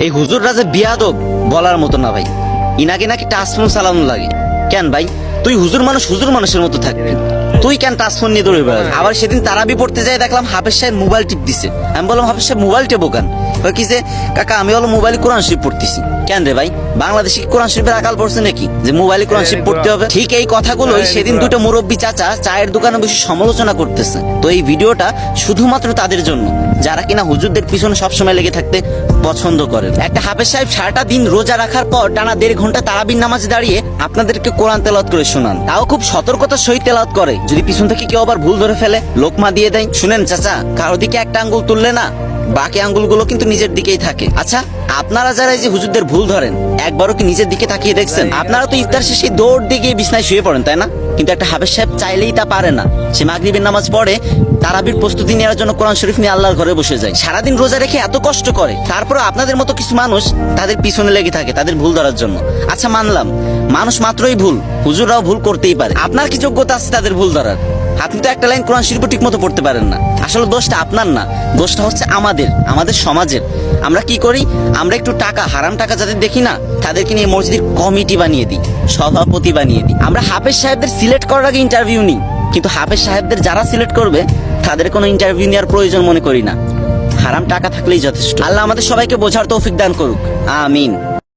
এই হুজুররা যে বিয়াদব বলার মতো না ভাই। ইনাকে নাকি টাচফোন চালানো লাগে। কেন ভাই, তুই হুজুর মানুষের মতো থাকবি, তুই কেন টাচফোন নিয়ে দৌড়ে বেড়াবি? আবার সেদিন তারাবি পড়তে যাই দেখলাম হাফেজ সাহেব মোবাইল টিপ দিছে। আমি বললাম হাফেজ সাহেব মোবাইল টেপো কেন? কি যে কাকা আমি হলো মোবাইলে কোরআন শরীফ পড়তেছি। কেন রে ভাই, বাংলাদেশে কি কোরআন শরীফের আকাল পড়ছে নাকি যে মোবাইলে কোরআন শরীফ পড়তে হবে? ঠিক এই কথাগুলোই সেদিন দুটো মুরব্বী চাচা চায়ের দোকানে বসে সমালোচনা করতেছে। তো এই ভিডিওটা শুধুমাত্র তাদের জন্য যারা কিনা হুজুরদের পিছনে সবসময় লেগে থাকতে পছন্দ করেন। একটা হাফেজ সাহেব সারাটা দিন রোজা রাখার পর টানা 1.5 ঘন্টা তারাবির নামাজে দাঁড়িয়ে আপনাদেরকে কোরআন তেলাওয়াত করে শোনান, তাও খুব সতর্কতার সহিত তেলাওয়াত করে। যদি পিছন থেকে কেউ আবার ভুল ধরে ফেলে লোকমা দিয়ে দেয়। শুনেন চাচা, কারো দিকে একটা আঙ্গুল তুললে না বাকি আঙ্গুলগুলো কিন্তু নিজের দিকেই থাকে। আচ্ছা, আপনারা যারা এই যে হুজুরদের ভুল ধরেন একবারও কি নিজের দিকে তাকিয়ে দেখছেন? আপনারা তো ইফতার শেষে দৌড় দিয়ে গিয়ে বিছনায় শুয়ে পড়েন, তাই না? কিন্তু একটা হাফেজ সাহেব চাইলেই তা পারে না। সে মাগরিবের নামাজ পড়ে, তারাবির প্রস্তুতি নেওয়ার জন্য কোরআন শরীফ নিয়ে আল্লাহর ঘরে বসে যায়। সারাদিন রোজা রেখে এত কষ্ট করে, তারপরে আপনাদের মতো কিছু মানুষ তাদের পিছনে লেগে থাকে তাদের ভুল ধরার জন্য। আচ্ছা মানলাম, মানুষ মাত্রই ভুল, হুজুররাও ভুল করতেই পারে। আপনার কি যোগ্যতা আছে তাদের ভুল ধরার? আপনি তো একটা লাইন কোরআন শরীফ ঠিক মতো পড়তে পারেন না। আসলে দোষটা আপনার না, দোষটা হচ্ছে আমাদের সমাজের। আমরা কি করি, আমরা একটু টাকা, হারাম টাকা যাদের দেখি না তাদেরকে নিয়ে মসজিদের কমিটি বানিয়ে দিই, সভাপতি বানিয়ে দিই। আমরা হাফেজ সাহেবদের সিলেক্ট করার আগে ইন্টারভিউ নিই, কিন্তু হাফেজ সাহেবদের যারা সিলেক্ট করবে তাদের কোনো ইন্টারভিউ নেওয়ার প্রয়োজন মনে করি না। হারাম টাকা থাকলেই যথেষ্ট। আল্লাহ আমাদের সবাইকে বোঝার তৌফিক দান করুক, আমিন।